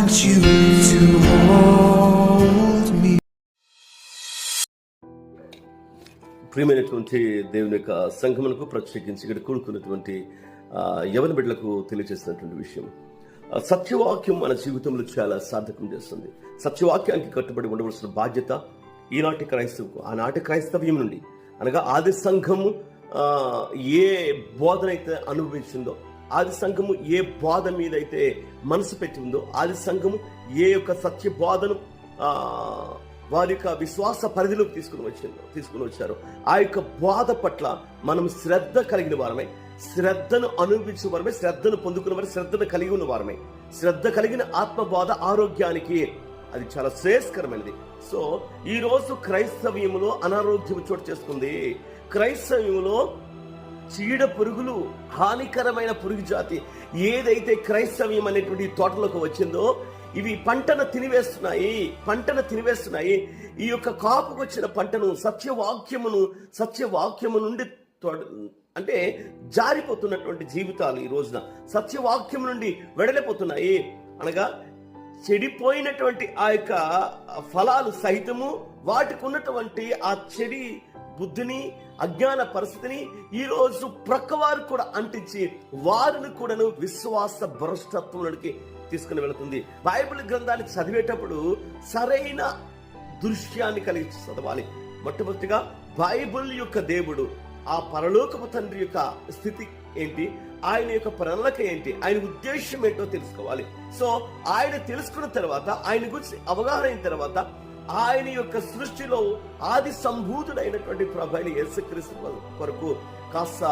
want you to hold me. ప్రియమైనటువంటి దేవుని యొక్క సంఘమునకు ప్రత్యేకించి ఇక్కడ కూడుకున్నటువంటి యవన బిడ్డలకు తెలియజేసినటువంటి విషయం, సత్యవాక్యం మన జీవితంలో చాలా సార్థకం చేస్తుంది. సత్యవాక్యానికి కట్టుబడి ఉండవలసిన బాధ్యత ఈనాటి క్రైస్తవుకు ఆనాటి క్రైస్తవ్యం నుండి, అనగా ఆది సంఘము ఏ బోధనైతే అనుభవించిందో, ఆది సంఘము ఏ బోధ మీద అయితే మనసు పెట్టి ఉందో, ఆది సంఘము ఏ యొక్క సత్య బోధను వారి యొక్క విశ్వాస పరిధిలోకి తీసుకుని వచ్చారు, ఆ యొక్క బోధ పట్ల మనం శ్రద్ధ కలిగిన వారమై, శ్రద్ధను అనుభవించిన వారమై, శ్రద్ధను పొందుకున్న వారు, శ్రద్ధను కలిగి ఉన్న వారమై, శ్రద్ధ కలిగిన ఆత్మబోధ ఆరోగ్యానికి అది చాలా శ్రేయస్కరమైనది. సో ఈ రోజు క్రైస్తవ్యంలో అనారోగ్యం చోటు చేసుకుంది. క్రైస్తవ్యంలో చీడ పురుగులు, హానికరమైన పురుగు జాతి ఏదైతే క్రైస్తవ్యం అనేటువంటి తోటలోకి వచ్చిందో, ఇవి పంటను తినివేస్తున్నాయి. ఈ యొక్క కాపుకు వచ్చిన పంటను సత్యవాక్యము నుండి అంటే జారిపోతున్నటువంటి జీవితాలు ఈ రోజున సత్యవాక్యం నుండి వెడలిపోతున్నాయి. అనగా చెడిపోయినటువంటి ఆ యొక్క ఫలాలు సహితము వాటికి ఉన్నటువంటి ఆ చెడి బుద్ధిని, అజ్ఞాన పరిస్థితిని ఈ రోజు ప్రక్కవారు కూడా అంటించి వారిని కూడాను విశ్వాస భ్రష్టత్వంలోకి తీసుకుని వెళుతుంది. బైబిల్ గ్రంథాన్ని చదివేటప్పుడు సరైన దృశ్యాన్ని కలిగి చదవాలి. మొట్టమొదటిగా బైబిల్ యొక్క దేవుడు, ఆ పరలోకపు తండ్రి యొక్క స్థితి ఏంటి, ఆయన యొక్క ప్రణాళిక ఏంటి, ఆయన ఉద్దేశం ఏంటో తెలుసుకోవాలి. సో ఆయన తెలుసుకున్న తర్వాత, ఆయన గురించి అవగాహన అయిన తర్వాత, ఆయన యొక్క సృష్టిలో ఆది సంభూతుడైనటువంటి ప్రభువైన యేసుక్రీస్తు కొరకు కాస్త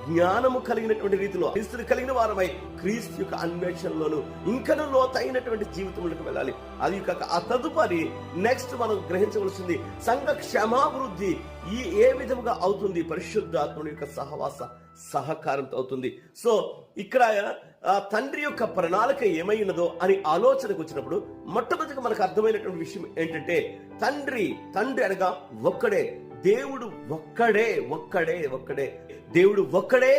జ్ఞానము కలిగినటువంటి రీతిలో క్రీస్తుని కలిగిన వారమై క్రీస్తు యొక్క అన్వేషణలోను ఇంకనూ లోతైనటువంటి జీవితంలోకి వెళ్ళాలి. అది కాక ఆ తదుపరి నెక్స్ట్ మనం గ్రహించవలసింది సంఘ క్షమాభివృద్ధి ఏ విధముగా అవుతుంది, పరిశుద్ధాత్ముడి యొక్క సహకారంతో అవుతుంది. సో ఇక్కడ తండ్రి యొక్క ప్రణాళిక ఏమై ఉన్నదో అని ఆలోచనకు వచ్చినప్పుడు మొట్టమొదటిగా మనకు అర్థమైనటువంటి విషయం ఏంటంటే, తండ్రి అనగా ఒక్కడే, దేవుడు ఒక్కడే, దేవుడు ఒక్కడే.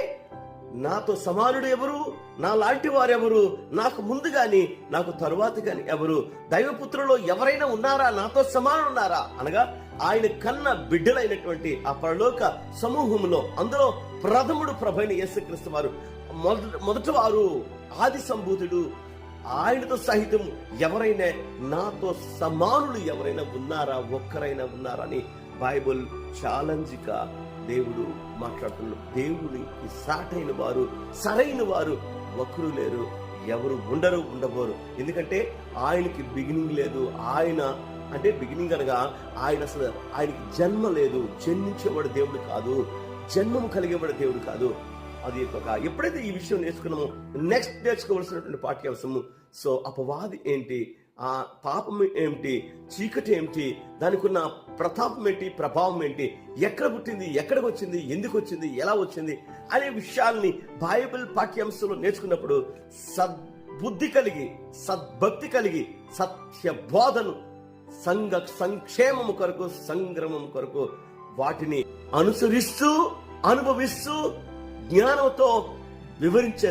నాతో సమానుడు ఎవరు, నా లాంటి వారెవరు, నాకు ముందు గాని నాకు తరువాత గాని ఎవరు, దైవపుత్రులో ఎవరైనా ఉన్నారా, నాతో సమానుడు ఉన్నారా, అనగా ఆయన కన్న బిడ్డలైనటువంటి ఆ పరలోక సమూహంలో అందులో ప్రథముడు ప్రభువైన యేసుక్రీస్తు వారు మొదటి వారు, ఆది సంభూతుడు. ఆయనతో సహితం ఎవరైనా, నాతో సమానులు ఎవరైనా ఉన్నారా, ఒక్కరైనా ఉన్నారా అని బైబుల్ ఛాలెంజ్గా దేవుడు మాట్లాడుతున్నాడు. దేవుడిని సాటైన వారు, సరైన వారు ఒక్కరు లేరు, ఎవరు ఉండబోరు. ఎందుకంటే ఆయనకి బిగినింగ్ లేదు. ఆయన అంటే బిగినింగ్ అనగా ఆయన అసలు ఆయనకి జన్మ లేదు, జన్మించేవాడు దేవుడు కాదు, జన్మము కలిగేవాడు దేవుడు కాదు. అది ఎప్పుడైతే ఈ విషయం నేర్చుకున్నామో నెక్స్ట్ నేర్చుకోవాల్సినటువంటి పాఠ్యాంశము, సో అపవాది ఏంటి, ఆ పాపం ఏమిటి, చీకటి ఏమిటి, దానికి ఉన్న ప్రతాపం ఏంటి, ప్రభావం ఏంటి, ఎక్కడ పుట్టింది, ఎక్కడికి వచ్చింది, ఎందుకు వచ్చింది, ఎలా వచ్చింది అనే విషయాల్ని బైబిల్ పాఠ్యాంశంలో నేర్చుకున్నప్పుడు సద్బుద్ధి కలిగి, సద్భక్తి కలిగి, సత్య బోధను, సంఘ సంక్షేమము కొరకు, సంగ్రమం కొరకు వాటిని అనుసరిస్తూ, అనుభవిస్తూ, జ్ఞానంతో వివరించే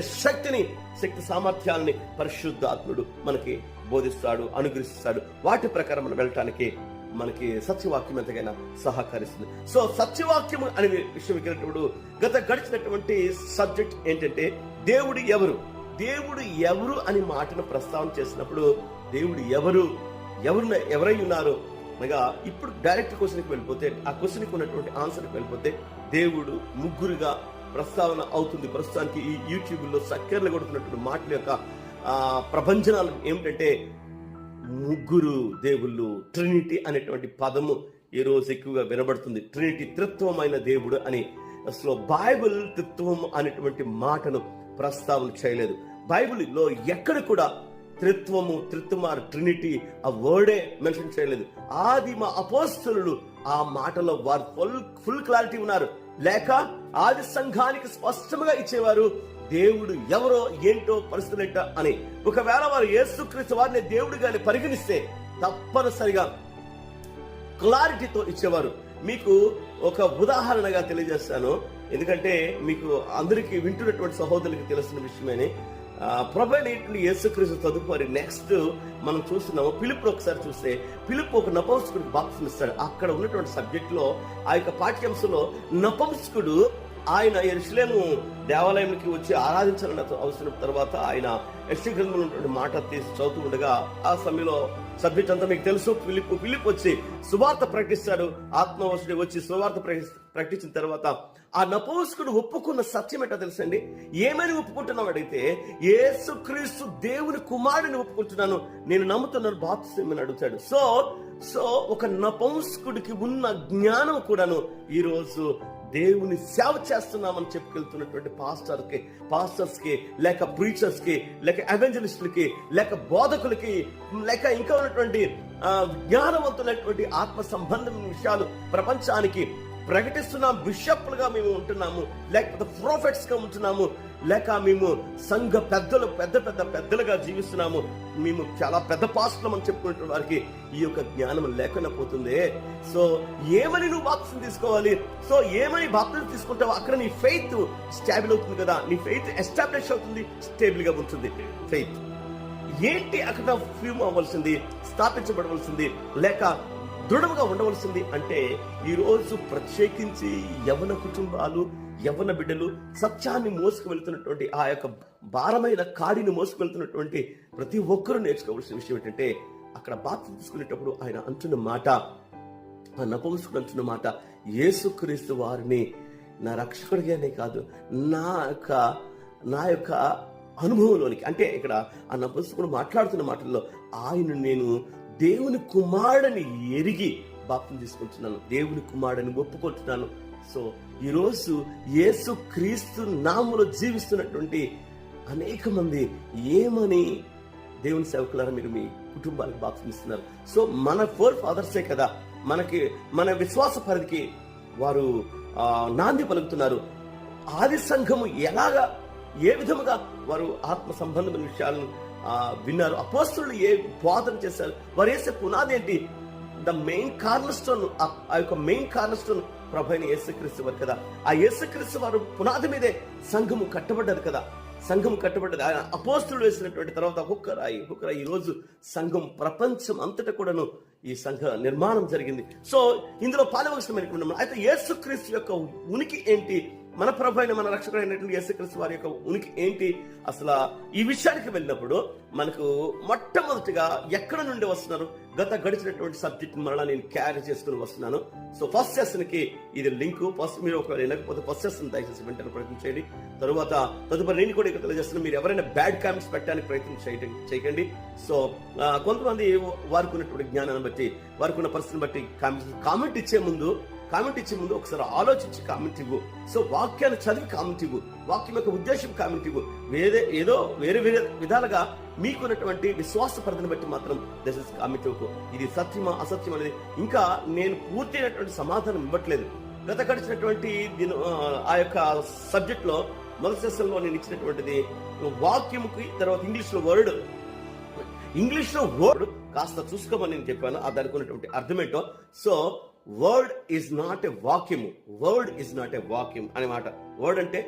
శక్తి సామర్థ్యాలని పరిశుద్ధాత్ముడు మనకి బోధిస్తాడు, అనుగ్రహిస్తాడు. వాటి ప్రకారం మనం వెళ్ళటానికి మనకి సత్యవాక్యం ఎంతకైనా సహకరిస్తుంది. సో సత్యవాక్యం అనే విషయం వెళ్ళినప్పుడు గడిచినటువంటి సబ్జెక్ట్ ఏంటంటే దేవుడు ఎవరు అని మాటను ప్రస్తావన చేసినప్పుడు, దేవుడు ఎవరై ఉన్నారు అనగా ఇప్పుడు డైరెక్ట్ క్వశ్చన్కి వెళ్ళిపోతే, ఆ క్వశ్చన్కి ఉన్నటువంటి ఆన్సర్కి వెళ్ళిపోతే దేవుడు ముగ్గురుగా ప్రస్తావన అవుతుంది. ప్రస్తుతానికి ఈ యూట్యూబ్లో సక్కెర్లు కొడుతున్నటువంటి మాటల యొక్క ప్రభంజనాలు ఏమిటంటే ముగ్గురు దేవుళ్ళు, ట్రినిటీ అనేటువంటి పదము ఈ రోజు ఎక్కువగా వినబడుతుంది. ట్రినిటీ, త్రిత్వమైన దేవుడు అని. అసలు బైబిల్ త్రిత్వం అనేటువంటి మాటను ప్రస్తావన చేయలేదు. బైబిల్లో ఎక్కడ కూడా త్రిత్వమార్ ట్రినిటీ ఆ వర్డే మెన్షన్ చేయలేదు. ఆదిమ అపోస్తలులు ఆ మాటలో వారు ఫుల్ క్లారిటీ ఉన్నారు. లేక ఆది సంఘానికి స్పష్టంగా ఇచ్చేవారు దేవుడు ఎవరో, ఏంటో, పరిస్థితులు ఏంటో అని. ఒకవేళ వారు యేసుక్రీస్తు వారిని దేవుడిగానే పరిగణిస్తే తప్పనిసరిగా క్లారిటీతో ఇచ్చేవారు. మీకు ఒక ఉదాహరణగా తెలియజేస్తాను, ఎందుకంటే మీకు అందరికీ వింటున్నటువంటి సహోదరులకి తెలిసిన విషయమేనే. ప్రభు అయినటువంటి యేసుక్రీస్తు తదుపరి నెక్స్ట్ మనం చూస్తున్నాము ఫిలిప్. ఒకసారి చూస్తే ఫిలిప్ ఒక నపుంసకుడికి బాప్తిసం ఇస్తాడు. అక్కడ ఉన్నటువంటి సబ్జెక్ట్ లో ఆ యొక్క పాఠ్యాంశంలో నపుంసకుడు ఆయన యెరూషలేము దేవాలయంకి వచ్చి ఆరాధించాలన్న అవసరం తర్వాత ఆయన యెషయా గ్రంథంలో ఉన్నటువంటి మాట తీసి చదువుతూ ఉండగా ఆ సమయంలో సబ్జెక్ట్ అంతా మీకు తెలుసు. ఫిలిప్ వచ్చి సువార్త ప్రకటిస్తాడు. ఆత్మవశుడు వచ్చి సువార్త ప్రకటించిన తర్వాత ఆ నపుంసకుడు ఒప్పుకున్న సత్యం ఏంటో తెలుసండి. ఏమని ఒప్పుకుంటున్నావు అడిగితే, యేసుక్రీస్తు దేవుని కుమారుని ఒప్పుకుంటున్నాను, నేను నమ్ముతున్నాను, బాప్తిసం అని అడుగుతాడు. సో ఒక నపుంసకుడికి ఉన్న జ్ఞానం కూడాను ఈ రోజు దేవుని సేవ చేస్తున్నామని చెప్పుకెళ్తున్నటువంటి పాస్టర్స్ కి లేక ప్రీచర్స్ కి లేక ఎవెంజలిస్టులకి లేక బోధకులకి లేక ఇంకా ఉన్నటువంటి జ్ఞానవంతులైనటువంటి ఆత్మ సంబంధమైన విషయాలు ప్రపంచానికి ప్రకటిస్తున్నాం. బిషప్లుగా మేము ఉంటున్నాము, లేకపోతే ప్రొఫెట్స్ గా ఉంటున్నాము, లేక మేము సంఘ పెద్దలుగా జీవిస్తున్నాము, మేము చాలా పెద్ద పాస్టర్లు అని చెప్పుకునే వారికి ఈ యొక్క జ్ఞానం లేకుండా పోతుంది. సో ఏమని నువ్వు బాప్తిసం తీసుకోవాలి? సో ఏమని బాప్తిసం తీసుకుంటావు? అక్కడ నీ ఫెయిత్ స్టాబిల్ అవుతుంది కదా, నీ ఫెయిత్ ఎస్టాబ్లిష్ అవుతుంది, స్టేబుల్ గా ఉంటుంది. ఫెయిత్ ఏంటి అక్కడ ఫ్యూమ్ అవ్వాల్సింది, స్థాపించబడవలసింది, లేక దృఢంగా ఉండవలసింది అంటే ఈ రోజు ప్రత్యేకించి యవన కుటుంబాలు, యవన బిడ్డలు సత్యాన్ని మోసుకు వెళ్తున్నటువంటి ఆ యొక్క భారమైన కాడిని మోసుకు వెళ్తున్నటువంటి ప్రతి ఒక్కరూ నేర్చుకోవాల్సిన విషయం ఏంటంటే, అక్కడ బాప్తిసం తీసుకునేటప్పుడు ఆయన అంటున్న మాట, ఆ నపుంసకుడు అంటున్న మాట, యేసుక్రీస్తు వారిని నా రక్షకుడిగానే కాదు నా యొక్క అనుభవంలోనికి, అంటే ఇక్కడ ఆ నపుంసకుడు మాట్లాడుతున్న మాటల్లో ఆయన నేను దేవుని కుమారుడిని ఎరిగి బాప్తిసం తీసుకుంటున్నాను, దేవుని కుమారుడిని ఒప్పుకుంటున్నాను. సో ఈరోజు యేసు క్రీస్తు నామములో జీవిస్తున్నటువంటి అనేక మంది ఏమని దేవుని సేవకులారా మీరు మీ కుటుంబాలకు బాప్తిసం ఇస్తున్నారు? సో మన ఫోర్ ఫాదర్సే కదా మన విశ్వాస పరిధికి వారు నాంది పలుకుతున్నారు. ఆది సంఘము ఏ విధముగా వారు ఆత్మ సంబంధమైన విషయాలను విన్నారు, అపోస్తలులు ఏ బోధన చేశారు, వారు వేసే పునాది ఏంటి? ద మెయిన్ కార్నర్ స్టోన్, ఆ యొక్క మెయిన్ కార్నర్ స్టోన్ ప్రభు అయిన యేసుక్రీస్తు వారు కదా. ఆ యేసుక్రీస్తు వారు పునాది మీదే సంఘము కట్టబడ్డది కదా. సంఘము కట్టబడ్డది ఆయన అపోస్తలులు వేసినటువంటి తర్వాత ఒక్కొక్క ఈ రోజు సంఘం ప్రపంచం అంతటా కూడాను ఈ సంఘ నిర్మాణం జరిగింది. సో ఇందులో పాలవలసిన అయితే యేసుక్రీస్తు యొక్క ఉనికి ఏంటి, మన ప్రభు అయిన మన రక్షకుడైనటువంటి యేసుక్రీస్తు వారి యొక్క ఉనికి ఏంటి? అసలు ఈ విషయానికి వెళ్ళినప్పుడు మనకు మొట్టమొదటిగా ఎక్కడ నుండి వస్తున్నారు? గడిచినటువంటి సబ్జెక్ట్ మరలా నేను క్యారీ చేసుకుని వస్తున్నాను. సో ఫస్ట్ సెషన్ కి ఇది లింక్. ఫస్ట్ మీరు ఒకవేళ వినకపోతే ఫస్ట్ సెషన్ దయచేసి వెంటనే ప్రయత్నం చేయండి. తదుపరి నేను కూడా ఇక్కడ తెలియజేస్తున్నాను, మీరు ఎవరైనా బ్యాడ్ కామెంట్స్ పెట్టడానికి ప్రయత్నం చేయకండి. సో కొంతమంది వారికి ఉన్నటువంటి జ్ఞానాన్ని బట్టి, వారికి ఉన్న పరిస్థితిని బట్టి కామెంట్ ఇచ్చే ముందు ఒకసారి ఆలోచించి కామెంట్ ఇవ్వు. సో వాక్యాన్ని చదివి కామెంట్ ఇవ్వు, వాక్యం యొక్క ఉద్దేశం కామెంట్ ఇవ్వు. వేరే విధాలుగా మీకున్నటువంటి విశ్వాస పరిధిని బట్టి మాత్రం దయచేసి కామెంట్ ఇవ్వకు. ఇది సత్యమా అసత్యం అనేది ఇంకా నేను పూర్తయినటువంటి సమాధానం ఇవ్వట్లేదు. గడిచినటువంటి ఆ యొక్క సబ్జెక్ట్ లో మొదటి సెషన్ లో నేను ఇచ్చినటువంటిది వాక్యముకి, తర్వాత ఇంగ్లీష్ లో వర్డ్ కాస్త చూసుకోమని నేను చెప్పాను. దానికి ఉన్నటువంటి అర్థమేంటో. So word is not a vacuum అనే మాట. వర్డ్ అంటే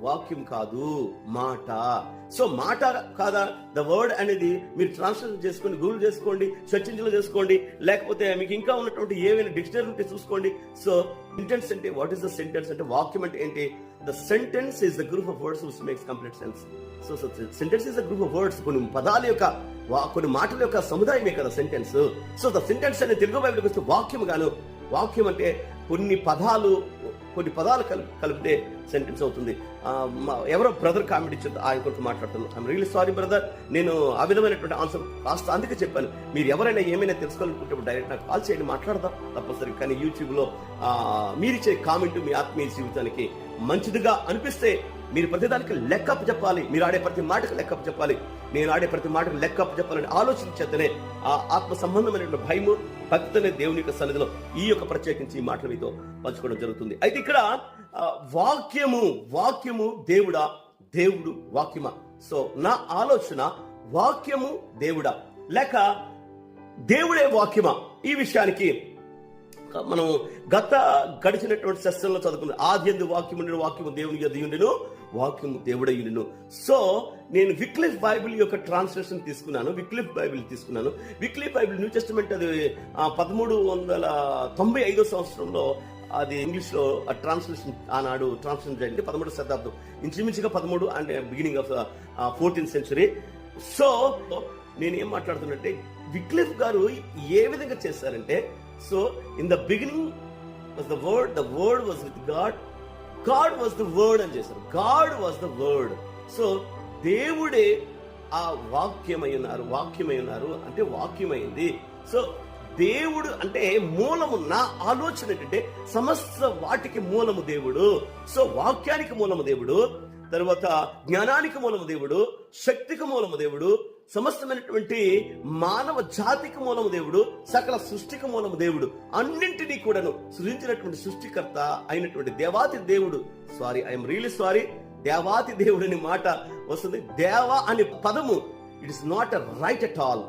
వాక్యం కాదు, మాట. సో మాట కాదా ద వర్డ్ అనేది మీరు ట్రాన్స్లేషన్ చేసుకోండి, గూగుల్ చేసుకోండి, సెర్చ్ ఇంజిన్ లో చేసుకోండి, లేకపోతే మీకు ఇంకా ఉన్నటువంటి ఏవైనా డిక్షనరీ ఉంటే చూసుకోండి. సో సెంటెన్స్ అంటే వాట్ ఈస్ ద సెంటెన్స్ అంటే వాక్యం అంటే ఏంటి? The sentence is the group of words which makes complete sense. So sentence is the group of words, కొన్ని పదాల యొక్క కొన్ని మాటల యొక్క సముదాయమే కదా సెంటెన్స్. సో ద సెంటెన్స్ అనే తెలుగు బైబిల్కి వస్తే వాక్యం గాను. వాక్యం అంటే కొన్ని పదాలు కలిపితే సెంటెన్స్ అవుతుంది. ఎవరో బ్రదర్ కామెంట్ ఇచ్చారు, ఆయన కొరకు మాట్లాడుతున్నాను. ఐఎమ్ రియల్లీ సారీ బ్రదర్, నేను ఆ విధమైనటువంటి ఆన్సర్ కాస్త అందుకే చెప్పాను. మీరు ఎవరైనా ఏమైనా తెలుసుకోవాలనుకుంటే డైరెక్ట్ నాకు కాల్ చేయండి, మాట్లాడదాం తప్పనిసరి. కానీ యూట్యూబ్ లో మీరిచ్చే కామెంట్ మీ ఆత్మీయ జీవితానికి మంచిదిగా అనిపిస్తే మీరు ప్రతిదానికి లెక్కప్ చెప్పాలి. మీరు ఆడే ప్రతి మాటకు లెక్కప్ చెప్పాలి. నేను ఆడే ప్రతి మాటకు లెక్కప్ చెప్పాలని ఆలోచించేతనే ఆ ఆత్మ సంబంధమైన భయము, భక్తినే దేవుని యొక్క సన్నిధిలో ఈ యొక్క ప్రత్యేకించి ఈ మాటలు మీతో పంచుకోవడం జరుగుతుంది. అయితే ఇక్కడ వాక్యము దేవుడా, దేవుడు వాక్యమా? సో నా ఆలోచన వాక్యము దేవుడా లేక దేవుడే వాక్యమా? ఈ విషయానికి మనం గడిచినటువంటి సెషన్లో చదువుకున్నాం. ఆదియందు వాక్యముండెను, వాక్యము దేవుని యొద్ద ఉండెను, వాక్యము దేవుడై ఉండెను. సో నేను విక్లిఫ్ బైబిల్ యొక్క ట్రాన్స్లేషన్ తీసుకున్నాను. విక్లిఫ్ బైబిల్ న్యూ టెస్టమెంట్ అది 1395 సంవత్సరంలో అది ఇంగ్లీష్ లో ట్రాన్స్లేషన్ ఆనాడు ట్రాన్స్లేషన్ జరిగింది. 13వ శతాబ్దం, ఇంచుమించుగా 13 and beginning of 14th century. So నేనేం మాట్లాడుతున్నట్టే, విక్లిఫ్ గారు ఏ విధంగా చేశారంటే, so in the beginning was the word was with God was the word అని చేశారు. God was the word. So దేవుడే ఆ వాక్యమై ఉన్నారు అంటే వాక్యమైంది. సో దేవుడు అంటే మూలము. నా ఆలోచన ఏంటంటే సమస్త వాటికి మూలము దేవుడు. సో వాక్యానికి మూలము దేవుడు, తర్వాత జ్ఞానానికి మూలము దేవుడు, శక్తికి మూలము దేవుడు, సమస్తమైనటువంటి మానవ జాతికి మూలము దేవుడు, సకల సృష్టికి మూలము దేవుడు. అన్నింటినీ కూడాను సృజించినటువంటి సృష్టికర్త అయినటువంటి దేవాతి దేవుడు. ఐఎమ్ రియల్లీ సారీ, దేవాతి దేవుడు అనే మాట వస్తుంది. దేవ అనే పదము it is not a right at all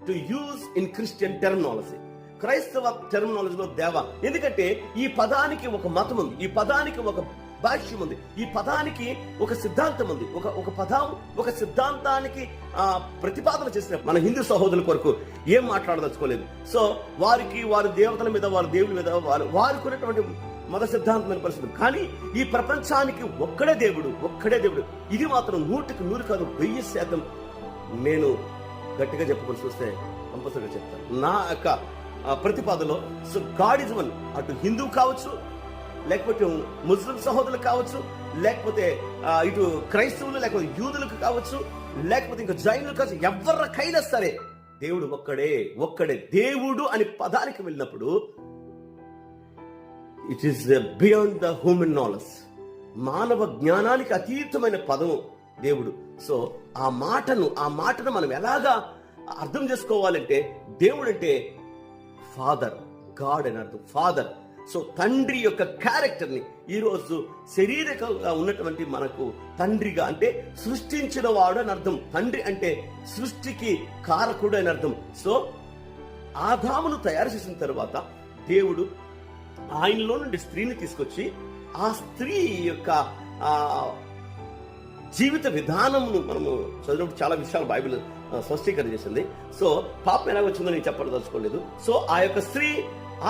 to use in Christian terminology. క్రైస్తవ టెర్మినాలజీలో దేవ, ఎందుకంటే ఈ పదానికి ఒక మతం ఉంది, ఈ పదానికి ఒక భాష్యం ఉంది, ఈ పదానికి ఒక సిద్ధాంతం ఉంది. ఒక సిద్ధాంతానికి ప్రతిపాదన చేసిన మన హిందూ సహోదరుల కొరకు ఏం మాట్లాడదలుచుకోలేదు. సో వారి దేవతల మీద, వారి దేవుడి మీద వారికి ఉన్నటువంటి మత సిద్ధాంతమైన పరిస్థితి. కానీ ఈ ప్రపంచానికి ఒక్కడే దేవుడు. ఇది మాత్రం 100% కాదు, 1000% నేను గట్టిగా చెప్పుకొని చూస్తే కంపల్సరీగా చెప్తాను నా యొక్క ప్రతిపాదనలో. So god is one. అటు హిందూ కావచ్చు, లేకపోతే ముస్లిం సహోదరులు కావచ్చు, లేకపోతే ఇటు క్రైస్తవులు, లేకపోతే యూదులకు కావచ్చు, లేకపోతే ఇంకా జైనులు కావచ్చు, ఎవరికైనా సరే దేవుడు ఒక్కడే. దేవుడు అని పదానికి వెళ్ళినప్పుడు it is beyond the human knowledge. మానవ జ్ఞానానికి అతీతమైన పదం దేవుడు. సో ఆ మాటను మనం ఎలాగా అర్థం చేసుకోవాలంటే, దేవుడు అంటే ఫాదర్, గాడ్ అని అర్థం, ఫాదర్. సో తండ్రి యొక్క క్యారెక్టర్ ని ఈరోజు శరీరకంగా ఉన్నటువంటి మనకు తండ్రిగా, అంటే సృష్టించిన వాడు అని అర్థం. తండ్రి అంటే సృష్టికి కారకుడు అని అర్థం. సో ఆదామును తయారు చేసిన తర్వాత దేవుడు ఆయనలో నుండి స్త్రీని తీసుకొచ్చి ఆ స్త్రీ యొక్క జీవిత విధానమును మనము చదివినప్పుడు చాలా విషయాలు బైబిల్ స్పష్టీకరణ చేసింది. సో పాపం ఎలా వచ్చిందో నేను చెప్పదలుచుకోలేదు. సో ఆ యొక్క స్త్రీ,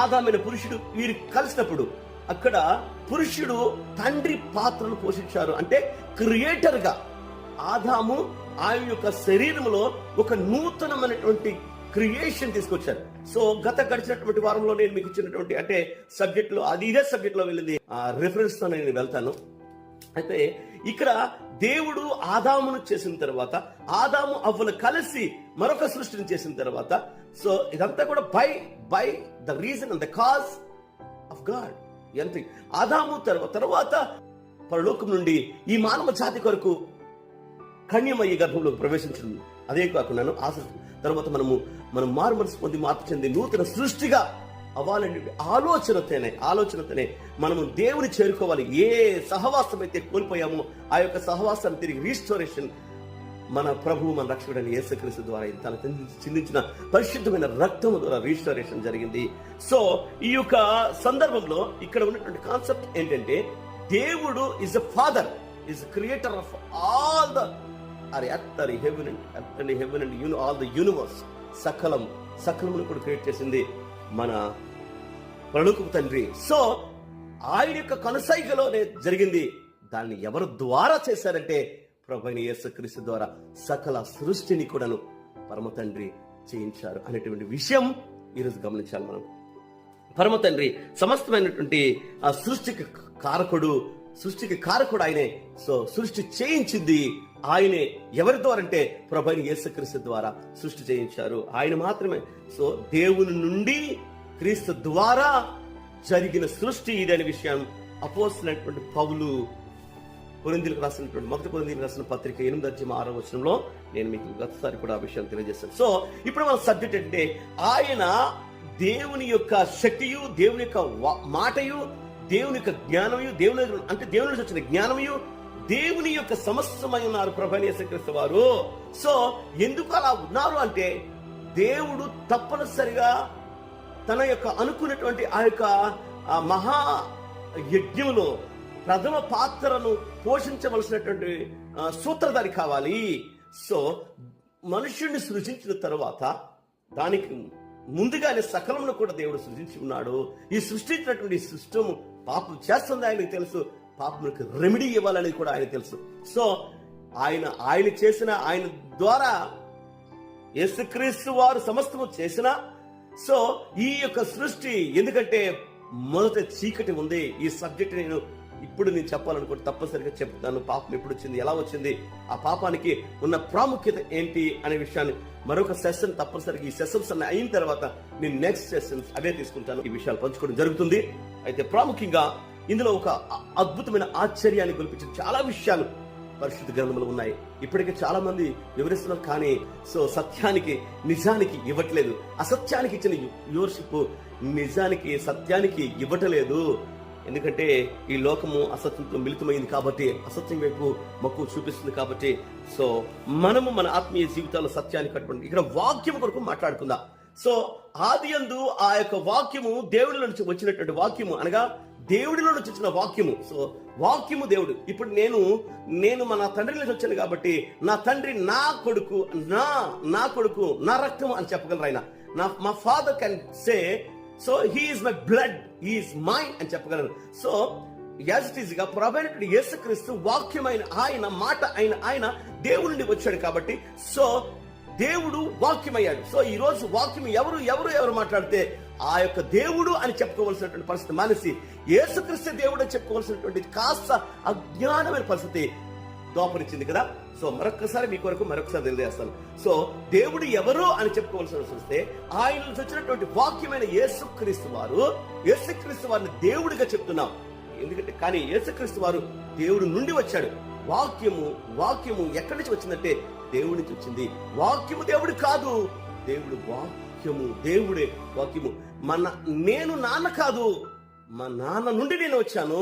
ఆదామైన పురుషుడు వీరు కలిసినప్పుడు అక్కడ పురుషుడు తండ్రి పాత్రను పోషించారు. అంటే క్రియేటర్ గా ఆదాము ఆయన యొక్క శరీరంలో ఒక నూతనమైనటువంటి క్రియేషన్ తీసుకొచ్చారు. సో గడిచినటువంటి వారంలో నేను మీకు ఇచ్చినటువంటి అంటే సబ్జెక్ట్ లో ఇదే సబ్జెక్ట్ లో వెళ్ళింది రిఫరెన్స్ తో నేను వెళ్తాను. అయితే ఇక్కడ దేవుడు ఆదామును చేసిన తర్వాత, ఆదాము అవ్వలు కలిసి మరొక సృష్టిని చేసిన తర్వాత, సో ఇదంతా కూడా by the reason and the cause of God. ఎంత ఆదాము తర్వాత పరలోకం నుండి ఈ మానవ జాతి కొరకు కన్యమయ్యి గర్భంలోకి ప్రవేశించింది. అదే కాకుండా తర్వాత మనం మారు మనసు పొంది మార్పు చెంది నూతన సృష్టిగా అవ్వాలని ఆలోచనతోనే మనము దేవుని చేరుకోవాలి. ఏ సహవాసం అయితే కోల్పోయామో ఆ యొక్క సహవాసాన్ని తిరిగి రీస్టోరేషన్ మన ప్రభువు, మన రక్షకుడైన యేసుక్రీస్తు ద్వారా తన చిందించిన పరిశుద్ధమైన రక్తము ద్వారా రీస్టోరేషన్ జరిగింది. సో ఈ యొక్క సందర్భంలో ఇక్కడ ఉన్నటువంటి కాన్సెప్ట్ ఏంటంటే, దేవుడు is a father, is creator of all the heaven and all the universe. సకలమును కూడా క్రియేట్ చేసింది మన పరలోకపు తండ్రి. సో ఆయన యొక్క కొనసాగలోనే జరిగింది. దాన్ని ఎవరు ద్వారా చేశారంటే ప్రభువైన యేసుక్రీస్తు ద్వారా సకల సృష్టిని కూడాను పరమ తండ్రి చేయించారు అనేటువంటి విషయం ఈరోజు గమనించాలి మనం. పరమ తండ్రి సమస్తమైనటువంటి ఆ సృష్టికి కారకుడు ఆయనే. సో సృష్టి చేయించింది ఆయనే. ఎవరి ద్వారా అంటే ప్రభువైన యేసుక్రీస్తు ద్వారా సృష్టి చేయించారు ఆయన మాత్రమే. సో దేవుని నుండి క్రీస్తు ద్వారా జరిగిన సృష్టి ఇదనే విషయం అపోస్తలుడైనటువంటి పౌలు కొరింథీయులకు రాసినటువంటి మొదటి కొరింథీయులకు రాసిన పత్రిక 8:6 నేను మీకు గతసారి కూడా ఆ విషయాన్ని తెలియజేస్తాను. సో ఇప్పుడు మన సబ్జెక్ట్ అంటే, ఆయన దేవుని యొక్క శక్తియు, దేవుని యొక్క మాటయు, దేవుని యొక్క జ్ఞానమయు, దేవుని నుంచి వచ్చిన జ్ఞానమయు, దేవుని యొక్క సమస్తమై ఉన్నారు ప్రభువైన యేసుక్రీస్తు వారు. సో ఎందుకు అలా ఉన్నారు అంటే, దేవుడు తప్పనిసరిగా తన యొక్క అనుకున్నటువంటి ఆ యొక్క మహా యజ్ఞంలో ప్రథమ పాత్రను పోషించవలసినటువంటి సూత్రధారి కావాలి. సో మనుష్యుడిని సృజించిన తరువాత దానికి ముందుగానే సకలమును కూడా దేవుడు సృజించి ఉన్నాడు. ఈ సృష్టించినటువంటి సిస్టమ్ పాపం చేస్తుంది ఆయనకు తెలుసు, పాపములకు రెమెడీ ఇవ్వాలనేది కూడా ఆయన తెలుసు. సో ఆయన చేసిన, ఆయన ద్వారా యేసుక్రీస్తు వారు సమస్తము చేసిన, సో ఈ యొక్క సృష్టి, ఎందుకంటే మొదట చీకటి ఉంది. ఈ సబ్జెక్ట్ నేను చెప్పాలనుకుంటే తప్పనిసరిగా చెప్తాను. పాపం ఎప్పుడు వచ్చింది, ఎలా వచ్చింది, ఆ పాపానికి ఉన్న ప్రాముఖ్యత ఏంటి అనే విషయాన్ని మరొక సెషన్ తప్పనిసరిగా, ఈ సెషన్స్ అన్ని అయిన తర్వాత నేను నెక్స్ట్ సెషన్స్ అవే తీసుకుంటాను, ఈ విషయాలు పంచుకోవడం జరుగుతుంది. అయితే ప్రాముఖ్యంగా ఇందులో ఒక అద్భుతమైన ఆశ్చర్యాన్ని గొలిపించిన చాలా విషయాలు పరిశుద్ధ గ్రంథంలో ఉన్నాయి. ఇప్పటికే చాలా మంది వివరిస్తున్నారు, కానీ సో సత్యానికి నిజానికి ఇవ్వట్లేదు. అసత్యానికి ఇచ్చిన వ్యూవర్షిప్ నిజానికి సత్యానికి ఇవ్వటలేదు. ఎందుకంటే ఈ లోకము అసత్యంతో మిళితమైంది కాబట్టి, అసత్యం వైపు మక్కువ చూపిస్తుంది కాబట్టి, సో మనము మన ఆత్మీయ జీవితాల్లో సత్యాన్ని కట్టుకుంటాం. ఇక్కడ వాక్యం కొరకు మాట్లాడుకుందాం. సో ఆదియందు ఆ యొక్క వాక్యము దేవుడిలో నుంచి వచ్చినటువంటి వాక్యము, అనగా దేవుడిలో నుంచి వచ్చిన వాక్యము. సో వాక్యము దేవుడు. ఇప్పుడు నేను మన తండ్రి నుంచి వచ్చాను కాబట్టి, నా తండ్రి నా కొడుకు, నా కొడుకు, నా రక్తము అని చెప్పగలరు ఆయన. మా father can say, so he is my blood, he is mine అని చెప్పగలరు. సో యాజ్ ఇట్ ఈజ్ గా ప్రభువైనటువంటి యేసుక్రీస్తు వాక్యమైన ఆయన, మాట అయిన ఆయన దేవుడి నుండి వచ్చాడు కాబట్టి, సో దేవుడు వాక్యమయ్యాడు. సో ఈ రోజు వాక్యం ఎవరు మాట్లాడితే ఆ యొక్క దేవుడు అని చెప్పుకోవాల్సినటువంటి పరిస్థితి మానేసి యేసుక్రీస్తు దేవుడు అని చెప్పుకోవాల్సినటువంటి కాస్త అజ్ఞానమైన పరిస్థితి దోపరించింది కదా. సో మరొకసారి మీ కొరకు తెలియజేస్తాను. సో దేవుడు ఎవరు అని చెప్పుకోవాల్సి వస్తే ఆయన నుంచి వచ్చినటువంటి వాక్యమైన యేసుక్రీస్తు వారిని దేవుడిగా చెప్తున్నాం. ఎందుకంటే కానీ యేసుక్రీస్తు వారు దేవుడి నుండి వచ్చాడు. వాక్యము ఎక్కడి నుంచి వచ్చిందంటే దేవుడి నుంచి వచ్చింది. వాక్యము దేవుడు కాదు, దేవుడు వాక్యము, దేవుడే వాక్యము. నేను నాన్న కాదు, మా నాన్న నుండి నేను వచ్చాను.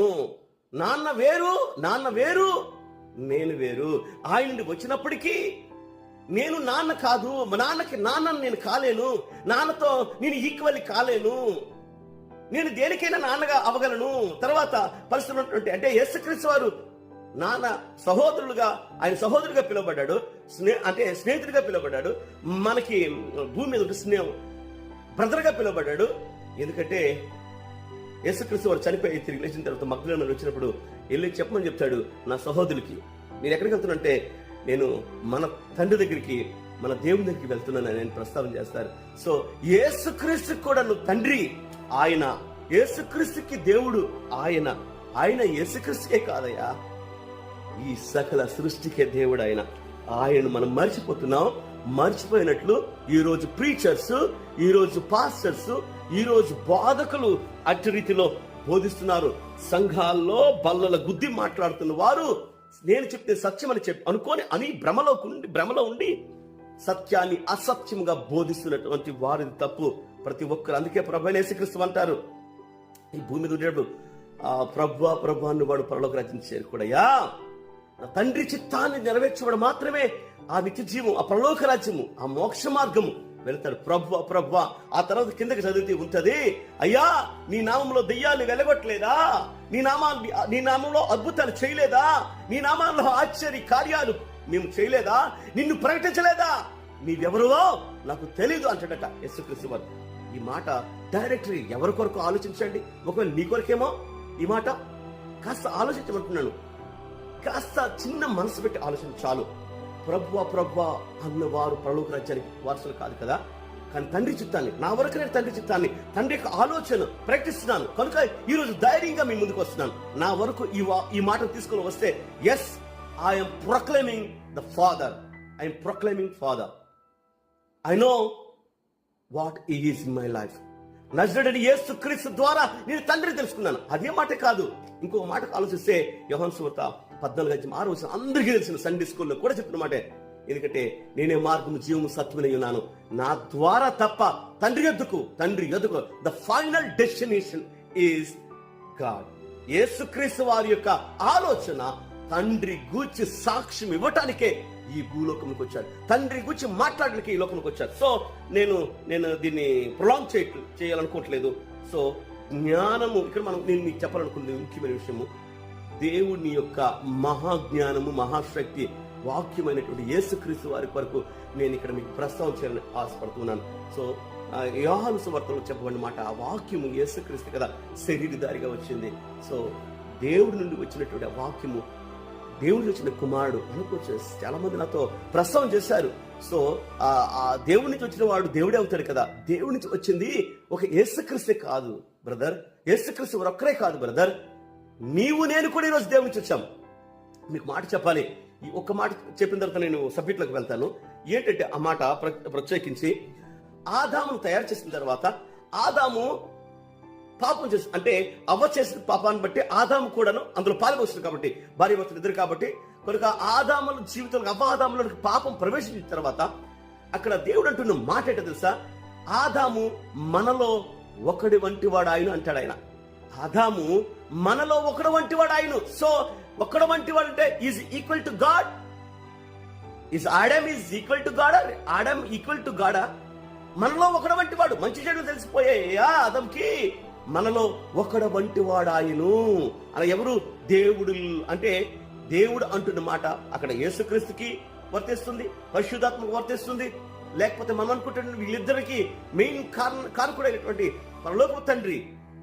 నాన్న వేరు, నేను వేరు. ఆయన నుండి వచ్చినప్పటికీ నేను నాన్న కాదు, మా నాన్నకి నాన్నని నేను కాలేను, నాన్నతో నేను ఈక్వల్ కాలేను. నేను దేనికైనా నాన్నగా అవ్వగలను. తర్వాత పరిస్థితులు అంటే యేసుక్రీస్తు వారు నాన్న ఆయన సహోదరుడిగా పిలువబడ్డాడు, అంటే స్నేహితుడిగా పిలువబడ్డాడు. మనకి భూమి మీద స్నేహం బ్రదర్గా పిలువబడ్డాడు. ఎందుకంటే యేసుక్రీస్తు వారు చనిపోయి తిరిగి లేచిన తర్వాత మగ్ధలేనే వచ్చినప్పుడు వెళ్ళి చెప్పమని చెప్తాడు నా సహోదరులకి, నేను ఎక్కడికి వెళ్తున్నంటే నేను మన తండ్రి దగ్గరికి, మన దేవుని దగ్గరికి వెళ్తున్నాను అని ప్రస్తావన చేస్తారు. సో యేసుక్రీస్తు కూడా నువ్వు తండ్రి, ఆయన యేసుక్రీస్తుకి దేవుడు, ఆయన యేసుక్రీస్తుకే కాదయ్యా, ఈ సకల సృష్టికే దేవుడు ఆయన. ఆయన మనం మర్చిపోయినట్లు ఈ రోజు ప్రీచర్స్, ఈ రోజు పాస్టర్స్, ఈ రోజు బోధకులు అట్టి రీతిలో బోధిస్తున్నారు. సంఘాల్లో బల్లల గుద్ది మాట్లాడుతున్న వారు నేను చెప్తే సత్యం అని అనుకోని భ్రమలో ఉండి సత్యాన్ని అసత్యముగా బోధిస్తున్నటువంటి వారిది తప్పు. ప్రతి ఒక్కరు. అందుకే ప్రభువైన యేసుక్రీస్తు అంటారు, ఈ భూమి మీద ఉండేటప్పుడు ప్రభు అన్న వాడు పరలోక రాజ్యం చేరుకోడయ్యా, నా తండ్రి చిత్తాన్ని నెరవేర్చబడు మాత్రమే ఆ నిత్య జీవం, ఆ పరలోక రాజ్యము, ఆ మోక్ష మార్గము వెళ్తాడు. ప్రభు ఆ తర్వాత కిందకి చదివితే ఉంటది, అయ్యా నీ నామంలో దెయ్యాన్ని వెలగొట్టలేదా, నీ నామంలో అద్భుతాలు చేయలేదా, నీ నామంలో ఆశ్చర్య కార్యాలు మేము చేయలేదా, నిన్ను ప్రకటించలేదా, నీవెవరో నాకు తెలీదు అంటాడట యేసుక్రీస్తు వారు. ఈ మాట డైరెక్టరీ ఎవరి కొరకు ఆలోచించండి. ఒకవేళ నీ కొరకేమో ఈ మాట కాస్త ఆలోచించమంటున్నాను. కాస్త చిన్న మనసు పెట్టి ఆలోచన చాలు. ప్రభువా అన్నవారు పరలోక రాజ్యానికి వారసులు కాదు కదా. కానీ తండ్రి చిత్తాన్ని, నా వరకు నేను తండ్రి చిత్తాన్ని, తండ్రి యొక్క ఆలోచన ప్రకటిస్తున్నాను కనుక ఈ రోజు ధైర్యంగా మీ ముందుకు వస్తున్నాను. నా వరకు ఈ మాట తీసుకొని వస్తే, yes, I'm proclaiming the father, I'm proclaiming father. I know what is in my life. నజరేయుడైన యేసుక్రీస్తు ద్వారా నేను తండ్రిని తెలుసుకున్నాను. అదే మాట కాదు, ఇంకో మాటకు ఆలోచిస్తే యోహాను సువార్త 14:6 అందరికీ తెలిసిన సండే స్కూల్లో కూడా చెప్పిన మాట. ఎందుకంటే నేనే మార్గము, జీవము, సత్యమై ఉన్నాను, నా ద్వారా తప్ప తండ్రి యొద్దకు the final destination is God. యేసుక్రీస్తు వారి యొక్క ఆలోచన తండ్రి గూర్చి సాక్ష్యం ఇవ్వటానికే ఈ భూలోకంలోకి వచ్చాడు. తండ్రి గూర్చి మాట్లాడడానికి ఈ లోకంలోకి వచ్చాడు. సో నేను దీన్ని ప్రొలాంగ్ చేయాలనుకోవట్లేదు. సో జ్ఞానము ఇక్కడ నేను మీకు చెప్పాలనుకునే ముఖ్యమైన విషయము, దేవుని యొక్క మహాజ్ఞానము, మహాశక్తి వాక్యమైనటువంటి యేసుక్రీస్తు వారి వరకు నేను ఇక్కడ మీకు ప్రస్తావన చేయాలని ఆశపడుతున్నాను. సో యోహాను సువార్తలో చెప్పబడిన మాట, ఆ వాక్యము యేసుక్రీస్తు కదా శరీరధారిగా వచ్చింది. సో దేవుడి నుండి వచ్చినటువంటి ఆ వాక్యము, దేవుడికి వచ్చిన కుమారుడు అనుకోవచ్చు. చాలా మంది నాతో ప్రస్తావన చేశారు. సో ఆ దేవుడి నుంచి వచ్చిన వాడు దేవుడే అవుతాడు కదా. దేవుడి నుంచి వచ్చింది ఒక యేసుక్రీస్తే కాదు బ్రదర్, యేసుక్రీస్తు ఒక్కరే కాదు బ్రదర్, నీవు నేను కూడా ఈరోజు దేవుడి నుంచి వచ్చాం. మీకు మాట చెప్పాలి. ఈ ఒక్క మాట చెప్పిన తర్వాత నేను సబ్జెక్ట్లోకి వెళ్తాను. ఏంటంటే ఆ మాట ప్రత్యేకించి ఆదామును తయారు చేసిన తర్వాత, ఆదాము పాపం చేసి, అంటే అవ్వ చేసిన పాపాన్ని బట్టి ఆదాము కూడాను అందులో పాల్గొస్తుంది కాబట్టి, భార్య భర్తలు ఇద్దరు కాబట్టి, కనుక ఆదాముల జీవితంలో అవ్వ ఆదాములకు పాపం ప్రవేశించిన తర్వాత అక్కడ దేవుడు అంటున్న మాట ఏంటో తెలుసా, ఆదాము మనలో ఒకడి వంటి వాడు ఆయన అంటాడు. ఆయన ఆదాము మనలో ఒకడు వంటి వాడు ఆయన. సో ఒకడు వంటి వాడు అంటే is equal to god. Is Adam is equal to god. Adam equal to గాడా? మనలో ఒకడు వంటి వాడు. మంచి చెడు తెలిసిపోయాయా ఆదంకి? మనలో ఒకడు వంటి వాడు ఆయను. అలా ఎవరు? దేవుడు. అంటే దేవుడు అంటున్న మాట అక్కడ యేసుక్రీస్తుకి వర్తిస్తుంది, పరిశుద్ధాత్మకు వర్తిస్తుంది, లేకపోతే మనం అనుకుంటున్న వీళ్ళిద్దరికి మెయిన్ కారకుడైనటువంటి పరలోకపు తండ్రి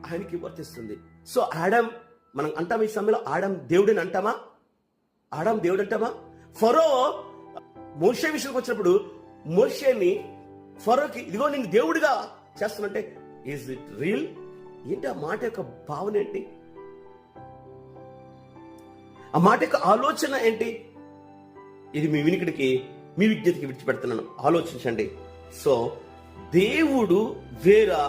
ఆయనకి వర్తిస్తుంది. సో ఆడమ్, మనం అంటాం ఈ సమయంలో ఆడమ్ దేవుడిని అంటామా? ఆడమ్ దేవుడు అంటామా? ఫరో మోషే విషయానికి వచ్చినప్పుడు మోషేని ఫరోకి ఇదిగో నేను దేవుడిగా చేస్తున్నంటే, ఈజ్ ఇట్ రియల్? ఏంటి ఆ మాట యొక్క భావన ఏంటి? ఆ మాట యొక్క ఆలోచన ఏంటి? ఇది మీ వినికిడికి, మీ విజ్ఞతకి విడిచిపెడుతున్నాను, ఆలోచించండి. సో దేవుడు వేరా,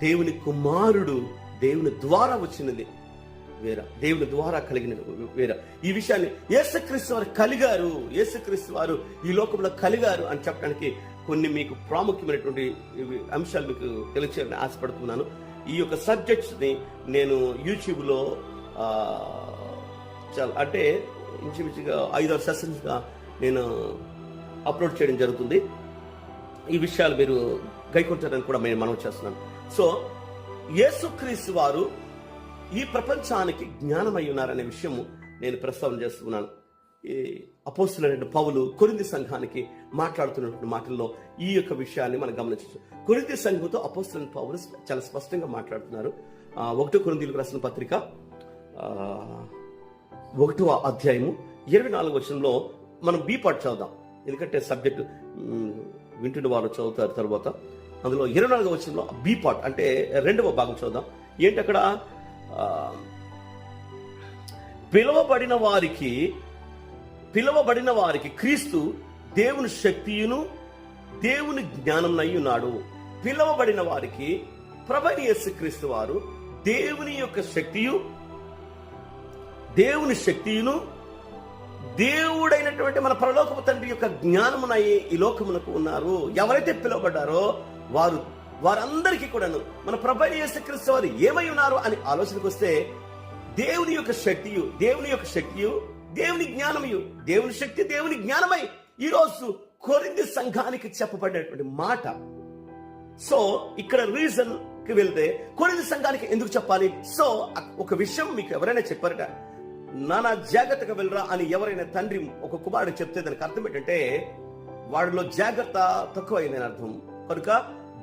దేవుని కుమారుడు దేవుని ద్వారా వచ్చినది వేరా, దేవుని ద్వారా కలిగినది వేరా. ఈ విషయాన్ని యేసుక్రీస్తు వారు కలిగారు, యేసుక్రీస్తు వారు ఈ లోకంలో కలిగారు అని చెప్పడానికి కొన్ని మీకు ప్రాముఖ్యమైనటువంటి అంశాలు మీకు తెలియచేయాలని ఆశపడుతున్నాను. ఈ యొక్క సబ్జెక్ట్స్ని నేను యూట్యూబ్లో అంటే ఇంచుమించుగా 5-6 సెషన్స్గా నేను అప్లోడ్ చేయడం జరుగుతుంది. ఈ విషయాలు మీరు గైకొంటారని కూడా నేను మనవి చేస్తున్నాను. సో యేసుక్రీస్తు వారు ఈ ప్రపంచానికి జ్ఞానమై ఉన్నారనే విషయము నేను ప్రస్తావన చేస్తున్నాను. ఈ అపోస్తలుడైన పౌలు కొరింథీ సంఘానికి మాట్లాడుతున్నటువంటి మాటల్లో ఈ యొక్క విషయాన్ని మనం గమనించవచ్చు. కొరింథీ సంఘంతో అపోస్తలుడైన పౌలు చాలా స్పష్టంగా మాట్లాడుతున్నారు. 1 కొరింథీయులకు రాసిన పత్రిక 1వ అధ్యాయము 24వ వచనంలో మనం బి పార్ట్ చదువుదాం, ఎందుకంటే సబ్జెక్ట్ వింటున్న వారు చదువుతారు. తర్వాత అందులో 24వ వచనంలో బి పార్ట్ అంటే 2వ భాగం చదువుదాం. ఏంటి అక్కడ? పిలవబడిన వారికి క్రీస్తు దేవుని శక్తియును దేవుని జ్ఞానమునై ఉన్నాడు. పిలవబడిన వారికి ప్రభువైన యేసుక్రీస్తు వారు దేవుని యొక్క శక్తియు దేవుని శక్తియును దేవుడైనటువంటి మన పరలోకపు తండ్రి యొక్క జ్ఞానమునై ఈ లోకమునకు ఉన్నారు. ఎవరైతే పిలువబడ్డారో వారందరికీ కూడాను మన ప్రభువైన యేసుక్రీస్తు వారు ఏమై ఉన్నారు అని ఆలోచనకు వస్తే, దేవుని యొక్క శక్తియు దేవుని జ్ఞానమయు, దేవుని శక్తి దేవుని జ్ఞానమై ఈరోజు కొరింథీ సంఘానికి చెప్పబడినటువంటి మాట. సో ఇక్కడ రీజన్ కి వెళ్తే కొరింథీ సంఘానికి ఎందుకు చెప్పాలి? సో ఒక విషయం మీకు ఎవరైనా చెప్పారట, నానా జాగ్రత్తగా వెళ్ళరా అని ఎవరైనా తండ్రి ఒక కుమారుడు చెప్తే దానికి అర్థం ఏంటంటే వాడిలో జాగ్రత్త తక్కువైందని అర్థం. కనుక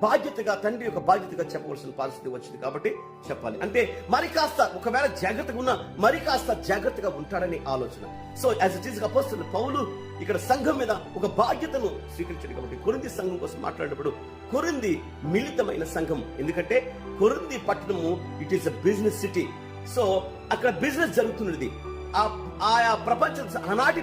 బాధ్యతగా, తండ్రి యొక్క బాధ్యతగా చెప్పవలసిన పరిస్థితి వచ్చింది కాబట్టి చెప్పాలి. అంటే మరి కాస్త ఒకవేళ జాగ్రత్తగా ఉన్నా మరి కాస్త జాగ్రత్తగా ఉంటాడని ఆలోచన. సో యాజ్ ఇట్ ఈస్ అపోస్తలుడైన పౌలు ఇక్కడ సంఘం మీద ఒక బాధ్యతను స్వీకరించాడు కాబట్టి కొరింథీ సంఘం కోసం మాట్లాడినప్పుడు కొరింథీ మిళితమైన సంఘం. ఎందుకంటే కొరింథీ పట్టణము it is a business city. So అక్కడ బిజినెస్ జరుగుతున్నది. ఆనాటి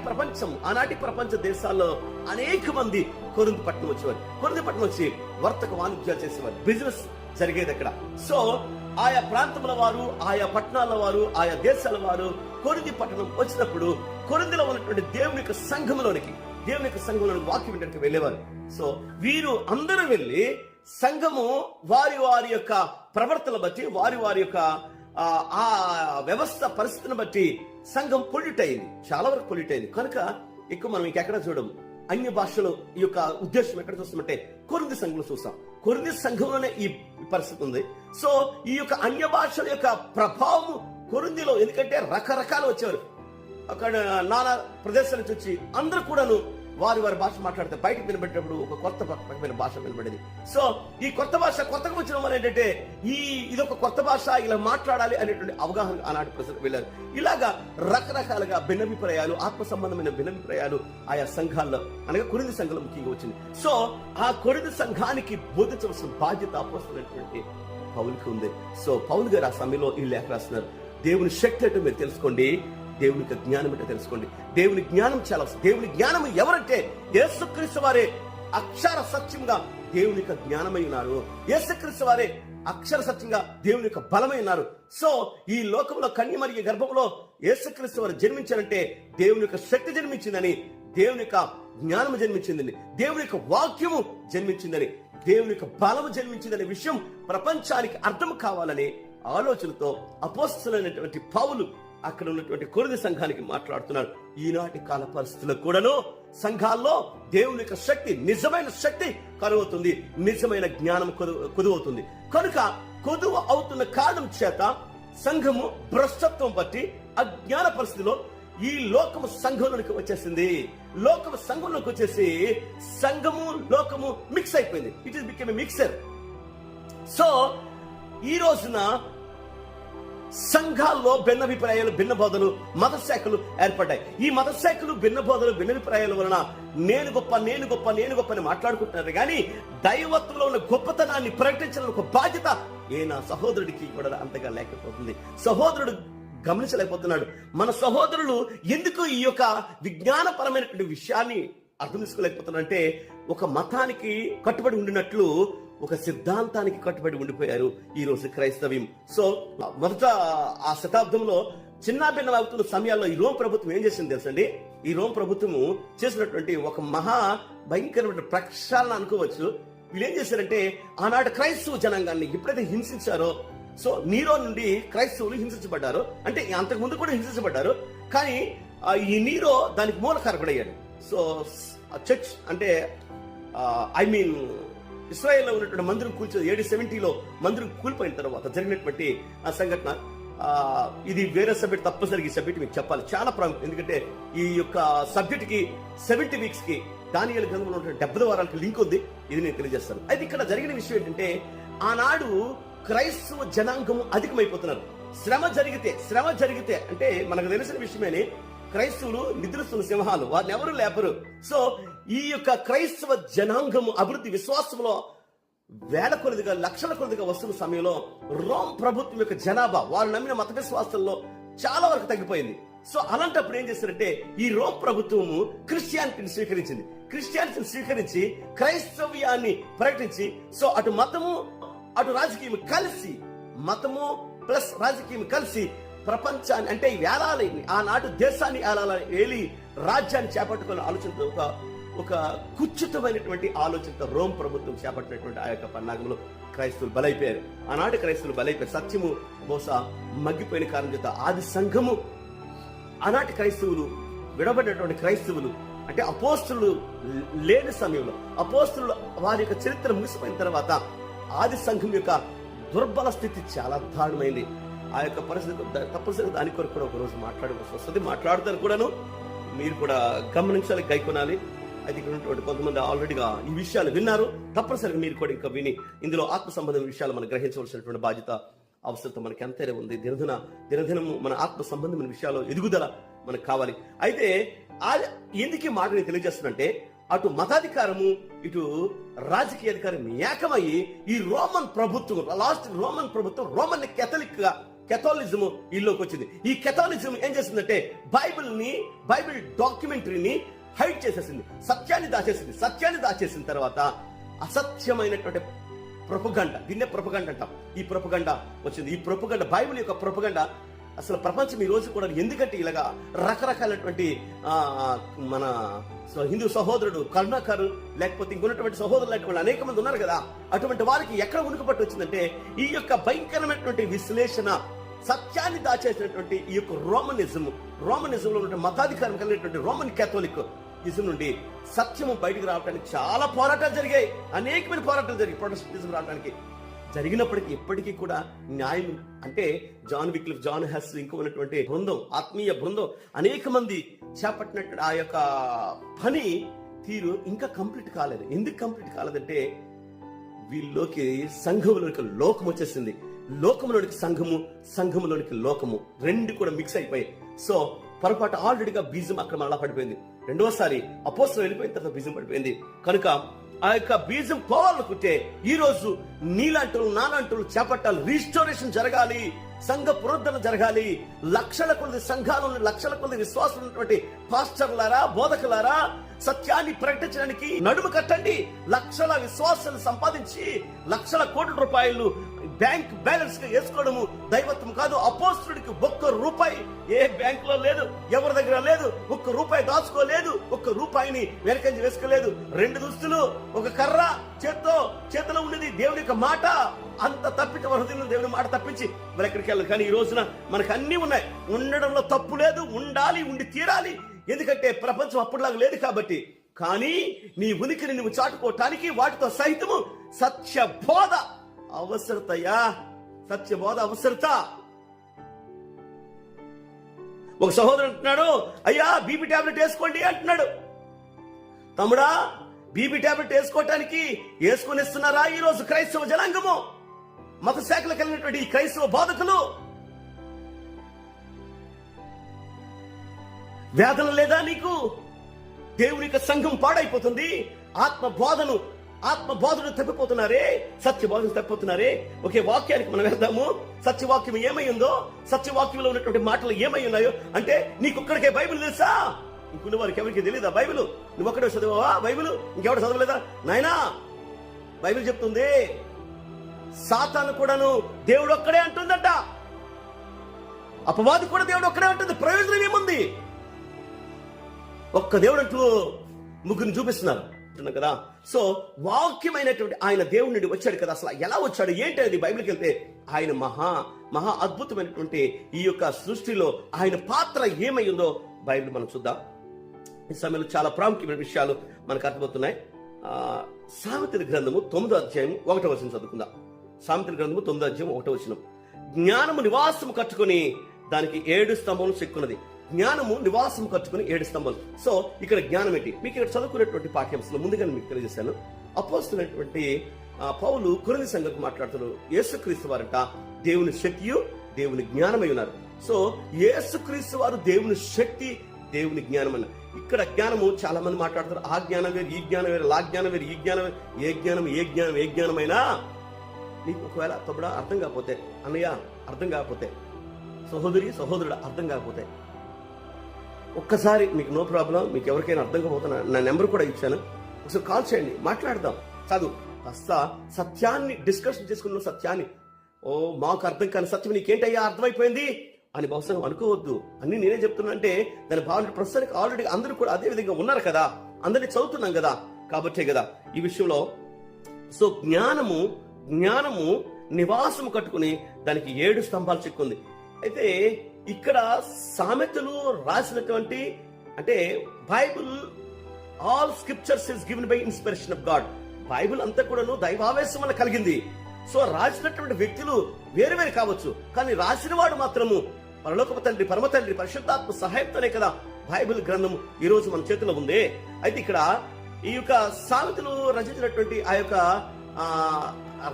ప్రపంచ దేశాల్లో అనేక మంది కొరింథీ పట్టణం వచ్చేవారు. కొరింథీ పట్టణం వచ్చి వర్తక వాణిజ్యాలు చేసేవారు, బిజినెస్ జరిగేది అక్కడ. సో ఆయా ప్రాంతముల వారు, ఆయా పట్టణాల వారు, ఆయా దేశాల వారు కొరింథీ పట్టణం వచ్చినప్పుడు కొరింథీలో ఉన్నటువంటి దేవుని యొక్క సంఘంలోనికి వాక్యం వినడానికి వెళ్ళేవారు. సో వీరు అందరూ వెళ్ళి సంఘము వారి యొక్క ప్రవర్తన బట్టి, వారి యొక్క ఆ వ్యవస్థ పరిస్థితిని బట్టి సంఘం పొల్యూట్ అయింది, చాలా వరకు పొల్యూట్ అయింది. కనుక ఎక్కువ మనం ఇంకెక్కడ చూడము. అన్య భాషలో ఈ యొక్క ఉద్దేశం ఎక్కడ చూస్తామంటే కొరింథీ సంఘంలో చూస్తాం. కొరింథీ సంఘంలోనే ఈ పరిస్థితి ఉంది. సో ఈ యొక్క అన్య భాషల యొక్క ప్రభావం కొరింథీలో, ఎందుకంటే రకరకాలు వచ్చేవారు అక్కడ, నానా ప్రదేశాల నుంచి వచ్చి అందరూ కూడాను వారి భాష మాట్లాడితే బయటకు వినబెట్టినప్పుడు ఒక కొత్త రకమైన భాష వినబడింది. సో ఈ కొత్త భాష కొత్తగా వచ్చిన వాళ్ళు ఏంటంటే ఇదొక కొత్త భాష, ఇలా మాట్లాడాలి అనేటువంటి అవగాహన ఆనాటి ప్రజలకు వెళ్ళారు. ఇలాగా రకరకాలుగా భిన్నాభిప్రాయాలు, ఆత్మ సంబంధమైన భిన్నాభిప్రాయాలు ఆయా సంఘాల్లో, అనగా కొరింథీ సంఘంలో ముఖ్యంగా వచ్చింది. సో ఆ కొరింథీ సంఘానికి బోధించవలసిన బాధ్యత అపోస్తలుడైనటువంటి పౌలుకి ఉంది. సో పౌలు గారు ఆ సమయంలో ఈ లేఖ రాస్తున్నారు. దేవుని శక్తి అంటే మీరు తెలుసుకోండి, దేవుని యొక్క జ్ఞానం అంటే తెలుసుకోండి. దేవుని జ్ఞానం చాలా, దేవుని జ్ఞానం ఎవరంటే యేసుక్రీస్తు వారే అక్షర సత్యంగా దేవుని యొక్క జ్ఞానమై ఉన్నారు. యేసుక్రీస్తు వారే అక్షర సత్యంగా దేవుని యొక్క బలమై ఉన్నారు. సో ఈ లోకంలో కన్యమరియ గర్భంలో యేసుక్రీస్తు వారు జన్మించారంటే దేవుని యొక్క శక్తి జన్మించిందని, దేవుని యొక్క జ్ఞానం జన్మించిందని, దేవుని యొక్క వాక్యము జన్మించిందని, దేవుని యొక్క బలము జన్మించిందనే విషయం ప్రపంచానికి అర్థం కావాలనే ఆలోచనతో అపోస్తలుడైనటువంటి పౌలు అక్కడ ఉన్నటువంటి కొరింథీ సంఘానికి మాట్లాడుతున్నారు. ఈనాటి కాల పరిస్థితుల్లో కూడాను సంఘాల్లో దేవుని యొక్క శక్తి, నిజమైన శక్తి కరువవుతుంది, నిజమైన జ్ఞానం కొదువవుతుంది. కనుక కొదువ అవుతున్న కారణం చేత సంఘము భ్రష్టత్వం బట్టి అజ్ఞాన పరిస్థితిలో ఈ లోకము సంఘంలోకి వచ్చేసింది. లోకము సంఘంలోకి వచ్చేసి సంఘము లోకము మిక్స్ అయిపోయింది. It is became a mixer. So ఈ రోజున సంఘాల్లో భిన్నాభిప్రాయాలు, భిన్న బోధలు, మత శాఖలు ఏర్పడ్డాయి. ఈ మత శాఖలు, భిన్న బోధలు, భిన్నాభిప్రాయాల వలన నేను గొప్ప, నేను గొప్ప, నేను గొప్ప అని మాట్లాడుకుంటున్నారు. కానీ దైవత్వంలో ఉన్న గొప్పతనాన్ని ప్రకటించాలని ఒక బాధ్యత నా సహోదరుడికి కూడా అంతగా లేకపోతుంది. సహోదరుడు గమనించలేకపోతున్నాడు. మన సహోదరులు ఎందుకు ఈ యొక్క విజ్ఞానపరమైనటువంటి విషయాన్ని అర్థం చేసుకోలేకపోతున్నారు అంటే, ఒక మతానికి కట్టుబడి ఉండినట్లు ఒక సిద్ధాంతానికి కట్టుబడి ఉండిపోయారు ఈ రోజు క్రైస్తవ్యం. సో మొదట ఆ శతాబ్దంలో చిన్న భిన్నం అవుతున్న సమయాల్లో ఈ రోమ్ ప్రభుత్వం ఏం చేసింది తెలుసండి? ఈ రోమ్ ప్రభుత్వము చేసినటువంటి ఒక మహా భయంకరమైన ప్రక్షాళన అనుకోవచ్చు. వీళ్ళు ఏం చేశారంటే, ఆనాటి క్రైస్తవ జనాంగాన్ని ఎప్పుడైతే హింసించారో, సో నీరో నుండి క్రైస్తవులు హింసించబడ్డారు. అంటే అంతకు ముందు కూడా హింసించబడ్డారు, కానీ ఈ నీరో దానికి మూల కారకుడయ్యాడు. సో చర్చ్ అంటే ఇస్రాయేల్లో ఉన్నటువంటి మందిరం కూల్చే 770లో మందిరం కూలిపోయిన తర్వాత జరిగినటువంటి ఆ సంఘటన, ఇది వేరే సబ్జెక్ట్, తప్పనిసరిగా ఈ సబ్జెక్ట్ మీకు చెప్పాలి, చాలా ప్రాముఖ్యం. ఎందుకంటే ఈ యొక్క సబ్జెక్ట్ కి 70 వీక్స్ కి దానియేలు గ్రంథంలో ఉన్న 70 వారాలకు లింక్ ఉంది. ఇది నేను తెలియజేస్తాను. అయితే ఇక్కడ జరిగిన విషయం ఏంటంటే, ఆనాడు క్రైస్తవ జనాంగము అధికమైపోతున్నారు. శ్రమ జరిగితే అంటే మనకు తెలిసిన విషయమేని, క్రైస్తవులు నిద్రిస్తున్న సింహాలు, వారిని ఎవరు లేపరు. సో ఈ యొక్క క్రైస్తవ జనాంగము అభివృద్ధి, విశ్వాసంలో వేల కొలదిగా, లక్షల కొలదిగా వస్తున్న సమయంలో రోమ్ ప్రభుత్వం యొక్క జనాభా, వారు నమ్మిన మత విశ్వాసంలో చాలా వరకు తగ్గిపోయింది. సో అలాంటప్పుడు ఏం చేస్తారంటే, ఈ రోమ్ ప్రభుత్వము క్రిస్టియానిటీని స్వీకరించి క్రైస్తవ్యాన్ని ప్రకటించి, సో అటు మతము అటు రాజకీయం కలిసి, మతము ప్లస్ రాజకీయం కలిసి ప్రపంచాన్ని, అంటే వేలాలి, ఆనాటి దేశాన్ని ఏలి రాజ్యాన్ని చేపట్టుకునే ఆలోచనతో ఒక కుచితమైనటువంటి ఆలోచనతో రోమ్ ప్రభుత్వం చేపట్టినటువంటి ఆ యొక్క పన్నాగంలో క్రైస్తవులు బలైపోయారు. ఆనాటి క్రైస్తవులు బలైపోయారు. సత్యము బహుశా మగ్గిపోయిన కారణం చేత ఆది సంఘము, ఆనాటి క్రైస్తవులు, విడబడినటువంటి క్రైస్తవులు, అంటే అపోస్తలులు లేని సమయంలో, అపోస్తలులు వారి యొక్క చరిత్ర ముగిసిపోయిన తర్వాత ఆది సంఘం యొక్క దుర్బల స్థితి చాలా దారుణమైంది. ఆ యొక్క పరిస్థితి తప్పనిసరిగా దాని కొరకు కూడా ఒకరోజు మాట్లాడవలసి వస్తుంది. మాట్లాడతారు కూడాను, మీరు కూడా గమనించాలి, గైకొనాలి. అయితే ఇక్కడ ఉన్నటువంటి కొంతమంది ఆల్రెడీగా ఈ విషయాలు విన్నారు. తప్పనిసరిగా మీరు కూడా ఇంకా విని ఇందులో ఆత్మ సంబంధమైన విషయాలు మనం గ్రహించవలసినటువంటి బాధ్యత, అవసరం మనకి ఎంతైనా ఉంది. దినదినము మన ఆత్మ సంబంధమైన విషయాల్లో ఎదుగుదల మనకు కావాలి. అయితే ఎందుకు ఈ మాట నేను తెలియజేస్తున్నంటే, అటు మతాధికారము ఇటు రాజకీయ అధికారం ఏకమయ్యి ఈ రోమన్ ప్రభుత్వం, రోమన్ కెథోలిజం ఇల్లోకి వచ్చింది. ఈ కెథోలిజం ఏం చేసిందంటే, బైబిల్ డాక్యుమెంటరీని హైడ్ చేసేసింది, సత్యాన్ని దాచేసిన తర్వాత అసత్యమైనటువంటి ప్రొపగండ, దీన్నే ప్రొపగండ అంటాం. ఈ ప్రొపగండ వచ్చింది. ఈ ప్రొపగండ, బైబిల్ యొక్క ప్రొపగండ అసలు ప్రపంచం ఈ రోజు కూడా ఎందుకంటే ఇలాగా రకరకాలైనటువంటి మన హిందూ సహోదరుడు కరుణాకరు, లేకపోతే ఇంకొన్నటువంటి సహోదరులు లాంటి అనేక మంది ఉన్నారు కదా, అటువంటి వారికి ఎక్కడ ఉనికిపట్టు వచ్చిందంటే, ఈ యొక్క భయంకరమైనటువంటి విశ్లేషణ, సత్యాన్ని దాచేసినటువంటి ఈ యొక్క రోమనిజం రోమనిజంలో ఉన్న మతాధికారం కలిగినటువంటి రోమన్ క్యాథోలిక్ ఇజం నుండి సత్యము బయటకు రావడానికి చాలా పోరాటాలు జరిగాయి. అనేకమైన పోరాటాలు జరిగాయి ప్రొటెస్టంటిజం రావడానికి. జరిగినప్పటికీ ఎప్పటికీ కూడా న్యాయం అంటే జాన్ విక్లిఫ్, జాన్ హెస్, ఇంకా ఉన్నటువంటి బృందం, ఆత్మీయ బృందం అనేక మంది చేపట్టినట్టు ఆ యొక్క పని తీరు ఇంకా కంప్లీట్ కాలేదు. ఎందుకు కంప్లీట్ కాలేదంటే వీళ్ళలోకి సంఘములోనికి లోకం వచ్చేసింది. లోకములోనికి సంఘము, సంఘములోనికి లోకము రెండు కూడా మిక్స్ అయిపోయాయి. సో పొరపాటు ఆల్రెడీగా బీజం అక్కడ మళ్ళా పడిపోయింది. రెండోసారి అపోస్తలులు వెళ్ళిపోయిన తర్వాత బీజం పడిపోయింది. కనుక ఆ యొక్క బీజం పోవాలనుకుంటే ఈ రోజు నీలాంటి నాలాంటి చేపట్టాలి. రీస్టోరేషన్ జరగాలి, సంఘ పునరుద్ధరణ జరగాలి. లక్షల కొద్ది సంఘాలను, లక్షల కొద్ది విశ్వాసం ఉన్నటువంటి పాస్టర్లారా, బోధకులారా, సత్యాన్ని ప్రకటించడానికి నడుము కట్టండి. లక్షల విశ్వాసాలు సంపాదించి లక్షల కోట్ల రూపాయలు బ్యాంక్ బ్యాలెన్స్ గా వేసుకోవడము దైవత్వం కాదు. అపోస్తుడికి ఒక్క రూపాయి ఏ బ్యాంక్ లో లేదు, ఎవరి దగ్గర లేదు, ఒక్క రూపాయి దాచుకోలేదు, ఒక్క రూపాయిని వెనకంజి వేసుకోలేదు. 2 దుస్తులు, ఒక కర్ర చేతిలో ఉన్నది దేవుని యొక్క మాట. అంత తప్పించి హృదయంలో దేవుని మాట తప్పించి మరి ఎక్కడికి వెళ్ళదు. కానీ ఈ రోజున మనకు అన్ని ఉన్నాయి. ఉండడంలో తప్పు లేదు, ఉండాలి, ఉండి తీరాలి. ఎందుకంటే ప్రపంచం అప్పటిలాగా లేదు కాబట్టి. కానీ నీ ఉనికిని నువ్వు చాటుకోవటానికి వాటితో సహితము సత్య బోధ అవసరతయా, సత్య బోధ అవసరత. ఒక సహోదరుడు అంటున్నాడు, అయ్యా బీపీ టాబ్లెట్ వేసుకోండి అంటున్నాడు. తమ్ముడా, బీపీ టాబ్లెట్ వేసుకోవటానికి వేసుకొనిస్తున్నారా ఈ రోజు క్రైస్తవ జనాంగము, మత శాఖలు కలిగినటువంటి ఈ క్రైస్తవ బోధకులు? వేదన లేదా నీకు? దేవుని యొక్క సంఘం పాడైపోతుంది. ఆత్మ బోధను తప్పిపోతున్నారే, సత్య బోధను తప్పిపోతున్నారే. ఒకే వాక్యానికి మనం వెళ్దాము. సత్యవాక్యం ఏమైందో, సత్యవాక్యంలో ఉన్నటువంటి మాటలు ఏమై ఉన్నాయో అంటే నీకొక్కడికే బైబిల్ తెలుసా? ఇంకున్న వారికి ఎవరికి తెలియదా బైబిల్? నువ్వు ఒక్కడే చదివావా బైబిల్? ఇంకెవరు చదవలేదా? నాయనా, బైబిల్ చెప్తుంది సాతాను కూడాను దేవుడు ఒక్కడే అంటుందట, అపవాది కూడా దేవుడు ఒక్కడే అంటుంది. ప్రయోజనం ఏముంది? ఒక్క దేవుడు అంటూ ముగ్గురిని చూపిస్తున్నారు కదా. సో వాక్యమైనటువంటి ఆయన దేవుడి నుండి వచ్చాడు కదా. అసలు ఎలా వచ్చాడు ఏంటి అనేది బైబిల్కి వెళ్తే ఆయన మహా అద్భుతమైనటువంటి ఈ యొక్క సృష్టిలో ఆయన పాత్ర ఏమై ఉందో బైబిల్ మనం చూద్దాం. ఈ సమయంలో చాలా ప్రాముఖ్యమైన విషయాలు మనకు అర్థమవుతున్నాయి. సామెతల గ్రంథము 9వ అధ్యాయం 1వ వచనం చదువుకుందాం. సామెతల గ్రంథము 9వ అధ్యాయం 1వ వచనం. జ్ఞానము నివాసము కట్టుకుని దానికి 7 స్తంభములు చెక్కున్నది. జ్ఞానము నివాసం కట్టుకుని 7 స్తంభాలు. సో ఇక్కడ జ్ఞానం ఏంటి? మీకు ఇక్కడ చదువుకునేటువంటి పాఠ్యాంశంలో ముందుగా మీకు తెలియజేశాను. అపోస్తులైనటువంటి పౌలు కొరింథీ సంఘంకు మాట్లాడుతున్నారు. యేసుక్రీస్తు వారంట దేవుని శక్తియు దేవుని జ్ఞానమై ఉన్నారు. సో యేసుక్రీస్తు వారు దేవుని శక్తి, దేవుని జ్ఞానం అన్న. ఇక్కడ జ్ఞానము చాలా మంది మాట్లాడతారు. ఆ జ్ఞానం వేరు, ఈ జ్ఞానం వేరు, లా జ్ఞానం వేరు, ఈ జ్ఞానం వేరు. ఏ జ్ఞానమైనా నీకు ఒకవేళ తప్పుడా అర్థం కాకపోతే, అన్నయ్య అర్థం కాకపోతే, సహోదరుడు అర్థం కాకపోతే ఒక్కసారి మీకు నో ప్రాబ్లం, మీకు ఎవరికైనా అర్థం కాకపోతే నా నెంబర్ కూడా ఇచ్చాను, ఒకసారి కాల్ చేయండి, మాట్లాడదాం. చదువు కాస్త సత్యాన్ని డిస్కషన్ చేసుకున్న సత్యాన్ని. ఓ మాకు అర్థం కాని సత్యం నీకేంటయ్యా అర్థమైపోయింది అని బహుశా అనుకోవద్దు. అన్ని నేనే చెప్తున్నా అంటే దాని భావన ప్రస్తుతానికి ఆల్రెడీ అందరూ కూడా అదే విధంగా ఉన్నారు కదా, అందరినీ చదువుతున్నాం కదా, కాబట్టే కదా ఈ విషయంలో. సో జ్ఞానము నివాసము కట్టుకుని దానికి 7 స్తంభాలు చెక్కుంది. అయితే ఇక్కడ సామెతలు రాసినటువంటి అంటే Bible all scriptures is given by inspiration of God. Bible అంతా కూడాను దైవావేశం వల్ల కలిగింది. సో రాసినటువంటి వ్యక్తులు వేరు వేరు కావచ్చు, కానీ రాసిన వాడు మాత్రము పరలోకపు తండ్రి, పరమ తండ్రి, పరిశుద్ధాత్మ సహాయంతోనే కదా బైబిల్ గ్రంథం ఈ రోజు మన చేతిలో ఉంది. అయితే ఇక్కడ ఈ యొక్క సామెతలు రచించినటువంటి ఆ యొక్క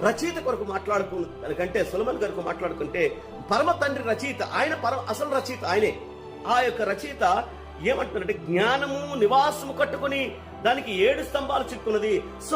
రచయిత కొరకు మాట్లాడుకుంటే, సొలొమోను కొరకు మాట్లాడుకుంటే పరమ తండ్రి రచయిత ఆయన, అసలు రచయిత ఆయనే. ఆ యొక్క రచయిత ఏమంటున్నారంటే జ్ఞానము నివాసము కట్టుకుని దానికి 7 స్తంభాలు చిక్కున్నది. సో